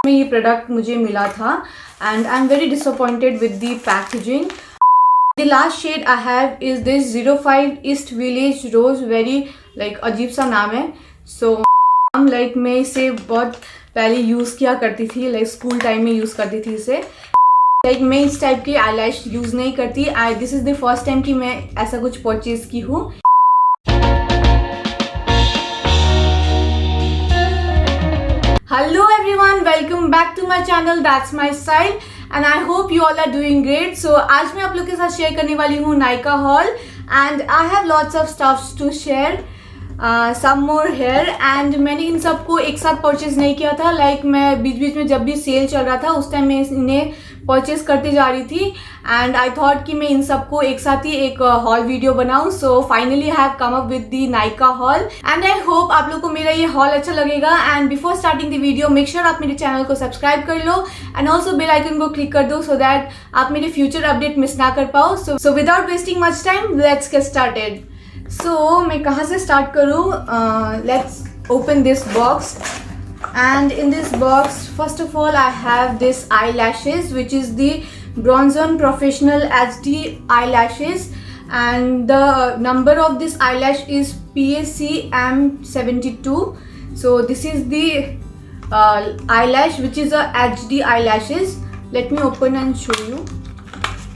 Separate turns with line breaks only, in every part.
में ये प्रोडक्ट मुझे मिला था and I am very disappointed with the packaging. The last shade I have is this 05 East Village Rose. Very like अजीब सा नाम है. सो लाइक मैं इसे बहुत पहले यूज़ किया करती थी, लाइक स्कूल टाइम में यूज़ करती थी इसे. लाइक मैं इस टाइप की आई लैश यूज़ नहीं करती. This is the first time कि मैं ऐसा कुछ परचेज़ की हूँ. Hello everyone, welcome back to my channel That's My Style and I hope you all are doing great. So आज मैं आप लोग के साथ शेयर करने वाली हूँ Nykaa hall and I have lots of stuffs to share. some more here and मैंने इन सबको एक साथ परचेज नहीं किया था. लाइक मैं बीच बीच में जब भी सेल चल रहा था उस टाइम मैं इन्हें परचेज करते जा रही थी एंड आई थॉट कि मैं इन सबको एक साथ ही एक हॉल वीडियो बनाऊं. So finally I have come up with the Nykaa hall and I hope आप लोग को मेरा ये हॉल अच्छा लगेगा. And before starting the video make sure आप मेरे चैनल को सब्सक्राइब कर लो एंड ऑल्सो बेल आइकन को क्लिक कर दो सो दैट आप मेरे फ्यूचर अपडेट मिस ना कर पाओ. So without wasting much time let's get started. So मैं कहाँ से स्टार्ट करूँ? Let's open this box. And in this box, first of all, I have this eyelashes, which is the Bronzon Professional HD eyelashes, and the number of this eyelash is PAC M72. So this is the eyelash, which is a HD eyelashes. Let me open and show you.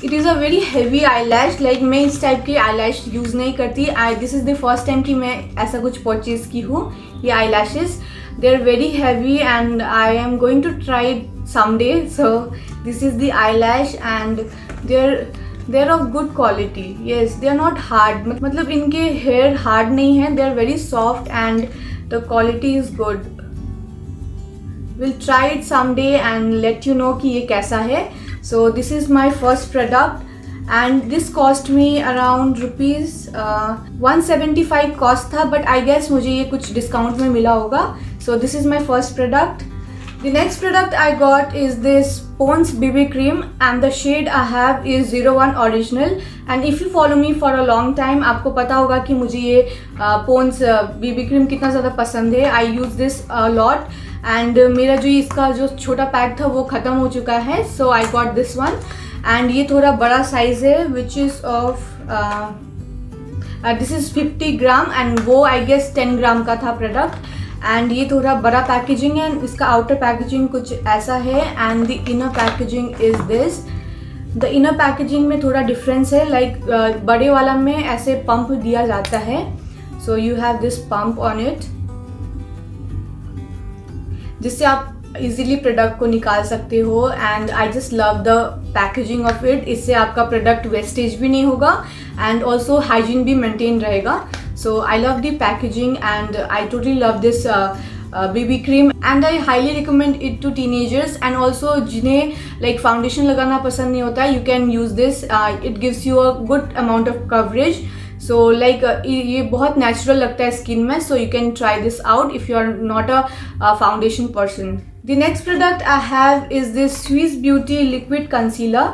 It is a very heavy eyelash. Like मैं इस type की eyelash use नहीं करती. This is the first time कि मैं ऐसा कुछ purchase की हूँ. ये eyelashes they are very heavy and I am going to try it someday. So this is the eyelash and they're of good quality. Yes, they are not hard. मतलब इनके hair hard नहीं है. They are very soft and the quality is good. We'll try it someday and let you know कि ये कैसा है. So this is my first product and this cost me around rupees 175 cost था, but I guess मुझे ये कुछ discount में मिला होगा. So this is my first product. The next product I got is this Pond's BB cream and the shade I have is 01 Original. And if you follow me for a long time आपको पता होगा कि मुझे ये Pond's BB cream कितना ज़्यादा पसंद है. I use this a lot and मेरा जो इसका जो छोटा पैक था वो ख़त्म हो चुका है. So I got this one and ये थोड़ा बड़ा साइज़ है which is of this is 50 gram and वो I guess 10 ग्राम का था प्रोडक्ट. एंड ये थोड़ा बड़ा पैकेजिंग है. इसका आउटर पैकेजिंग कुछ ऐसा है and the inner packaging is this. The inner packaging में थोड़ा डिफरेंस है. लाइक बड़े वाला में ऐसे पंप दिया जाता है. So you have this pump on it जिससे आप इजीली प्रोडक्ट को निकाल सकते हो. And I just love the packaging of it. इससे आपका प्रोडक्ट वेस्टेज भी नहीं होगा एंड ऑल्सो हाइजीन भी मेंटेन रहेगा. So I love the packaging and I totally love this BB cream and I highly recommend it to teenagers and also जिन्हें like foundation लगाना पसंद नहीं होता you can use this. It gives you a good amount of coverage. So like ये बहुत natural लगता है skin में. So you can try this out if you are not a foundation person. The next product I have is this Swiss Beauty Liquid Concealer.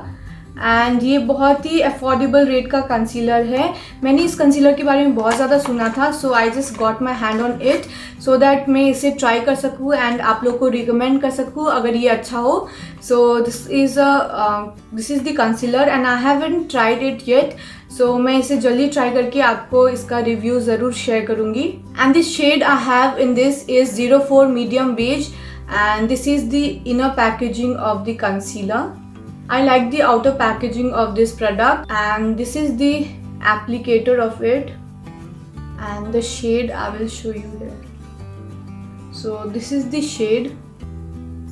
And ये बहुत ही affordable rate का concealer है. मैंने इस कंसीलर के बारे में बहुत ज़्यादा सुना था. So I just got my hand on it so that मैं इसे ट्राई कर सकूँ एंड आप लोग को रिकमेंड कर सकूँ अगर ये अच्छा हो. So this is the concealer and I haven't tried it yet. So मैं इसे जल्दी ट्राई करके आपको इसका रिव्यू ज़रूर शेयर करूँगी. And this shade I have in this is 04 medium beige and this is the inner packaging of the concealer. I like the outer packaging of this product and this is the applicator of it and the shade I will show you here. So this is the shade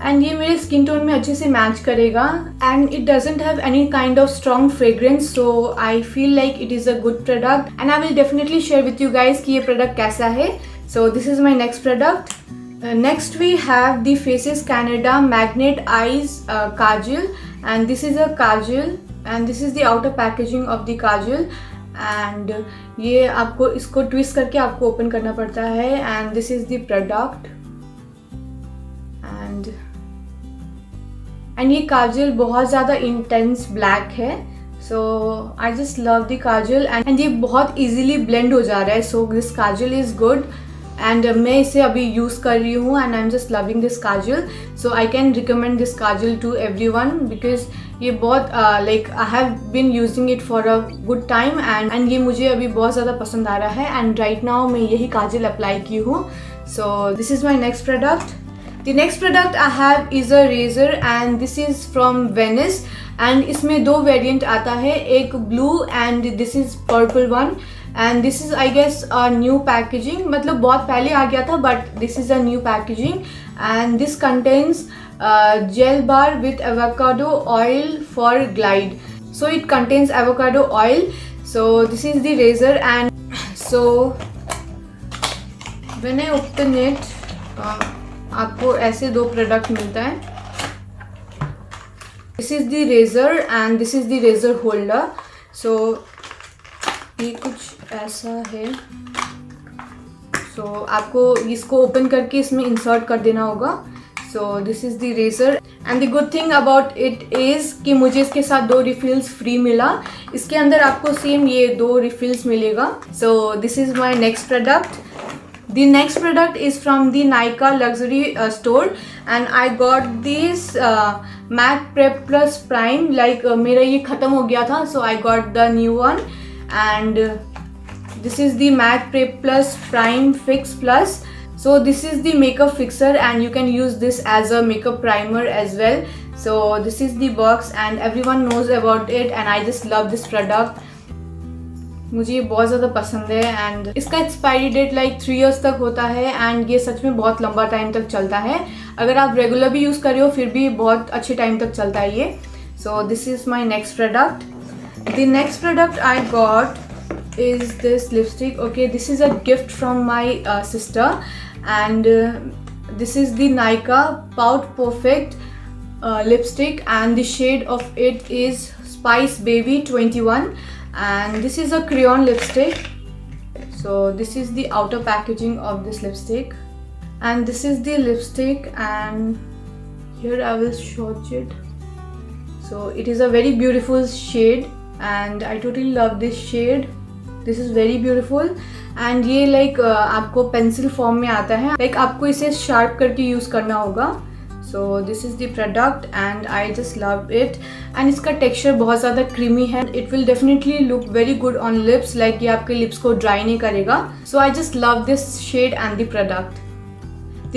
and ये मेरे skin tone में अच्छे से match करेगा and it doesn't have any kind of strong fragrance, so I feel like it is a good product and I will definitely share with you guys कि ये product कैसा है. So this is my next product. Next we have the Faces Canada Magnet Eyes Kajal. And this is a kajal and this is the outer packaging of the kajal and ये आपको इसको twist करके आपको open करना पड़ता है and this is the product and ये काजल बहुत ज़्यादा इंटेंस ब्लैक है. So I just love the kajal and ये बहुत इजीली ब्लेंड हो जा रहा है. So this kajal is good and मैं इसे अभी यूज़ कर रही हूँ and I am just loving this kajal. So I can recommend this kajal to everyone because ये बहुत like I have been using it for a good time and ये मुझे अभी बहुत ज़्यादा पसंद आ रहा है एंड राइट नाउ मैं यही काजल अप्लाई की हूँ. सो this is my next product. The next product I have is a razor and this is from Venice and इसमें दो वेरिएंट आता है, एक blue and this is purple one and this is I guess a new packaging. मतलब बहुत पहले आ गया था but this is a new packaging and this contains gel bar with avocado oil for glide. So it contains avocado oil. So this is the razor and so when I open it आपको ऐसे दो product मिलता है. This is the razor and this is the razor holder. So ये कुछ ऐसा है. सो आपको इसको ओपन करके इसमें इंसर्ट कर देना होगा. So this is the razor and the good thing about it is कि मुझे इसके साथ 2 रिफिल्स फ्री मिला. इसके अंदर आपको सेम ये 2 रिफिल्स मिलेगा. सो this is my next product. The next product is from the Nykaa luxury store and I got this Mac Prep Plus Prime. Like मेरा ये ख़त्म हो गया था so I got the new one and this is the Mac Prep Plus Prime Fix Plus. So this is the makeup fixer and you can use this as a makeup primer as well. So this is the box and everyone knows about it and I just love this product. मुझे ये बहुत ज़्यादा पसंद है and इसका expiry date like 3 years तक होता है एंड ये सच में बहुत लंबा टाइम तक चलता है. अगर आप रेगुलर भी यूज़ कर रहे हो फिर भी बहुत अच्छे टाइम तक चलता है ये. सो this is my next product. The next product I got is this lipstick. Okay, this is a gift from my sister and this is the Nykaa pout perfect lipstick and the shade of it is Spice Baby 21 and this is a crayon lipstick. So this is the outer packaging of this lipstick and this is the lipstick and here I will swatch it. So it is a very beautiful shade and I totally love this shade. This is very beautiful and ये like आपको pencil form में आता है. like आपको इसे sharp करके use करना होगा. So this is the product and I just love it and इसका टेक्सचर बहुत ज़्यादा क्रीमी है. It will definitely look very good on lips. like ये आपके लिप्स को ड्राई नहीं करेगा. So I just love this shade and the product.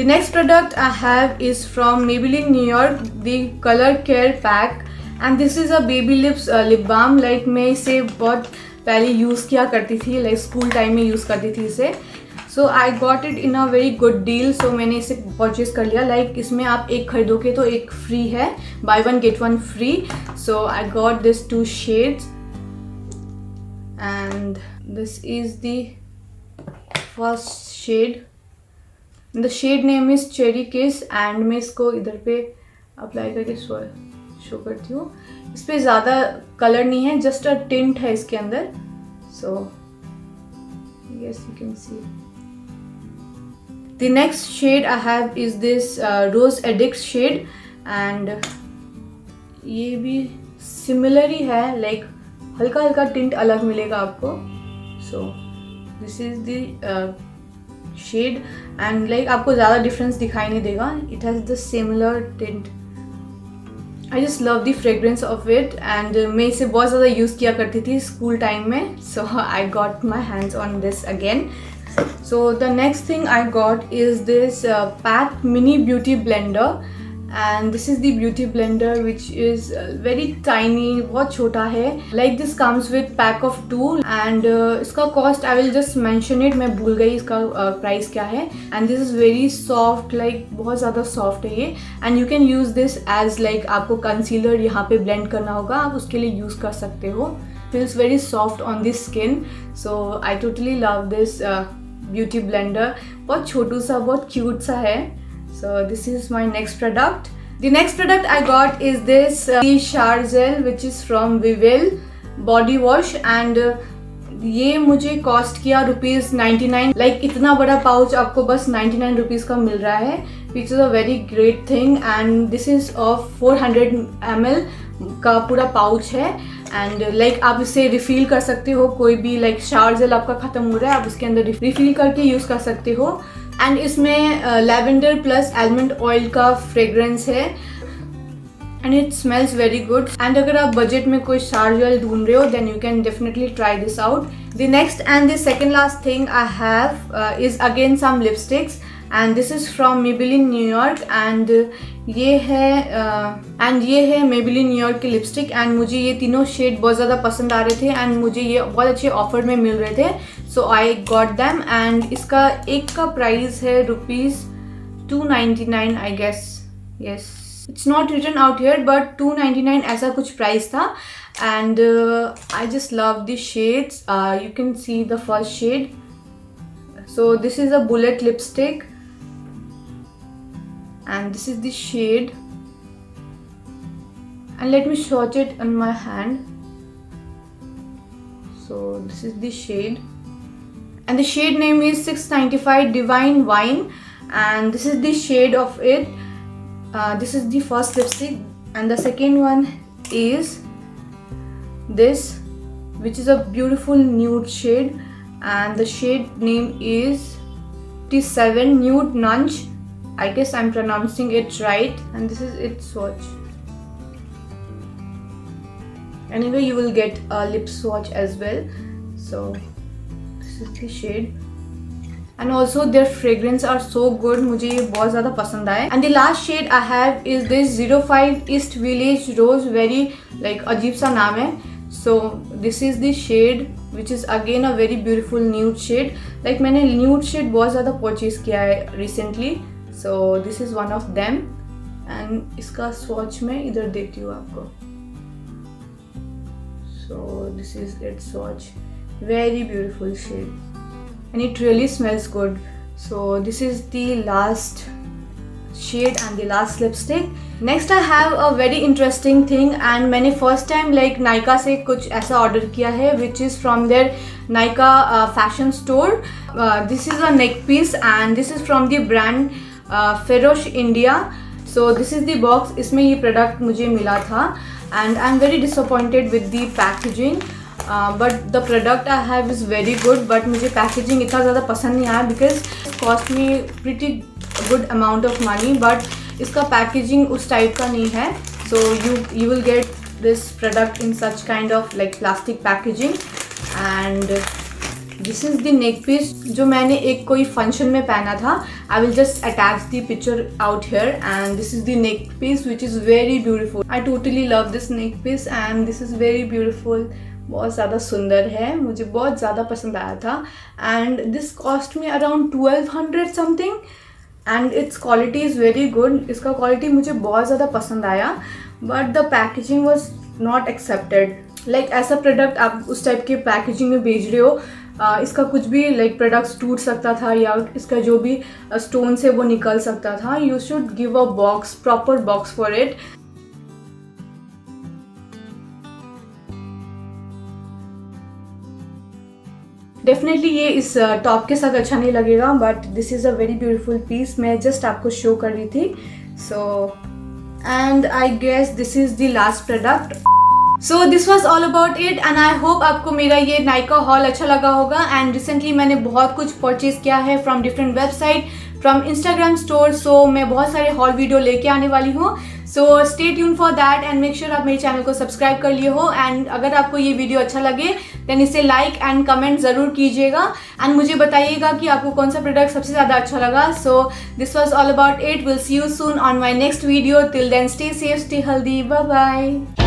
The next product I have is from Maybelline New York, the Color Care Pack and this is a baby lips lip balm. like मैं इसे बहुत पहले use किया करती थी, like school time में use करती थी इसे. So I got it in a very good deal. So मैंने इसे परचेज कर लिया. like इसमें आप एक खरीदोगे तो एक फ्री है, buy 1 get 1 free. So I got this 2 shades and this is the first shade. The shade name is cherry kiss and मैं इसको इधर पे अप्लाई करके शो करती हूँ. इस पर ज़्यादा कलर नहीं है, जस्ट अ टिंट है इसके अंदर. So yes you can C. The next shade I have is this Rose Addict shade and ये भी सिमिलर ही है, like हल्का हल्का टिंट अलग मिलेगा आपको. So this is the shade and like आपको ज़्यादा डिफरेंस दिखाई नहीं देगा. It has the similar tint. I just love the fragrance of it and मैं इसे बहुत ज़्यादा यूज़ किया करती थी स्कूल टाइम में. So I got my hands on this again. So the next thing I got is this Pat Mini Beauty Blender and this is the beauty blender which is very tiny, बहुत छोटा है. like this comes with pack of 2 and इसका cost I will just mention it, मैं भूल गई इसका price क्या है. and this is very soft, like बहुत ज़्यादा soft है ये and you can use this as like आपको concealer यहाँ पे blend करना होगा, आप उसके लिए use कर सकते हो. feels very soft on the skin. so I totally love this beauty blender. बहुत छोटू सा, बहुत क्यूट सा है. So this is my next product. The next product I got is this shower gel which is from Vivel body wash and ये मुझे cost किया ₹99. like इतना बड़ा पाउच आपको बस 99 रुपीज़ का मिल रहा है which is a very great thing. And this is of 400 ml का पूरा पाउच है एंड लाइक आप इसे रिफ़िल कर सकते हो, कोई भी लाइक शावर जेल आपका ख़त्म हो रहा है आप इसके अंदर रिफ़िल करके यूज़ कर सकते हो। एंड इसमें लैवेंडर प्लस आलमंड ऑयल का फ्रेग्रेंस है and it smells very good. And अगर आप बजट में कोई शावर जेल ढूंढ रहे हो then you can definitely try this out. The next and the second last thing I have is again some lipsticks and this is from Maybelline New York and ये है Maybelline New York की lipstick. And मुझे ये तीनों shade बहुत ज़्यादा पसंद आ रहे थे एंड मुझे ये बहुत अच्छे ऑफर में मिल रहे थे, so I got them. And इसका एक का प्राइस है ₹299 I guess, yes it's not written out here but 299 ऐसा कुछ प्राइस था। And I just love the shades, you can see the first shade. So this is a bullet lipstick and this is the shade, and let me swatch it on my hand. So this is the shade and the shade name is 695 Divine Wine and this is the shade of it. This is the first lipstick and the second one is this, which is a beautiful nude shade and the shade name is T7 Nude Nunch. I guess I'm pronouncing it right and this is its swatch. Anyway, you will get a lip swatch as well. So this is the shade and also their fragrance are so good, मुझे ये बहुत ज़्यादा पसंद आए। And the last shade I have is this 05 East Village Rose, very like अजीब सा नाम है। So this is the shade which is again a very beautiful nude shade. Like मैंने nude shade बहुत ज़्यादा परचेज किया है recently. So this is one of them and इसका swatch मैं इधर देती हूँ आपको। So this is its swatch, very beautiful shade and it really smells good. So this is the last shade and the last lipstick. Next I have a very interesting thing and मैंने first time like Nykaa से कुछ ऐसा order किया है which is from their Nykaa fashion store. This is a neck piece and this is from the brand फेरोश India. So this is the box, इसमें ये product मुझे मिला था and I am very disappointed with the packaging but the product I have is very good but मुझे packaging इतना ज़्यादा पसंद नहीं आया because cost me pretty good amount of money but इसका पैकेजिंग उस टाइप का नहीं है। So you will get this product in such kind of like plastic packaging and this is the neck piece जो मैंने एक कोई फंक्शन में पहना था। I will just attach the picture out here and this is the neck piece which is very beautiful. I totally love this neck piece and this is very beautiful, बहुत ज़्यादा सुंदर है, मुझे बहुत ज़्यादा पसंद आया था एंड दिस कॉस्ट में around 1200 something and it's quality is very good. इसका क्वालिटी मुझे बहुत ज़्यादा पसंद आया but the packaging was not accepted. Like ऐसा प्रोडक्ट आप उस टाइप के पैकेजिंग में भेज रहे हो, इसका कुछ भी लाइक प्रोडक्ट्स टूट सकता था या इसका जो भी स्टोन से वो निकल सकता था। You should give a box, proper box for it. Definitely ये इस टॉप के साथ अच्छा नहीं लगेगा but this is a very beautiful piece, मैं जस्ट आपको शो कर रही थी। So and I guess this is the last product. So this was all about it and I hope आपको मेरा ये नायका हॉल अच्छा लगा होगा। एंड रिसेंटली मैंने बहुत कुछ परचेज किया है from different website, from Instagram store. So मैं बहुत सारे हॉल वीडियो लेके आने वाली हूँ। So stay tune for that and make sure आप मेरे चैनल को सब्सक्राइब कर लिए हो। एंड अगर आपको ये वीडियो अच्छा लगे देन इसे लाइक एंड कमेंट ज़रूर कीजिएगा एंड मुझे बताइएगा कि आपको कौन सा प्रोडक्ट सबसे ज़्यादा अच्छा लगा। So this was all about it, will see you soon on my next video. Till then stay safe, stay healthy, bye bye.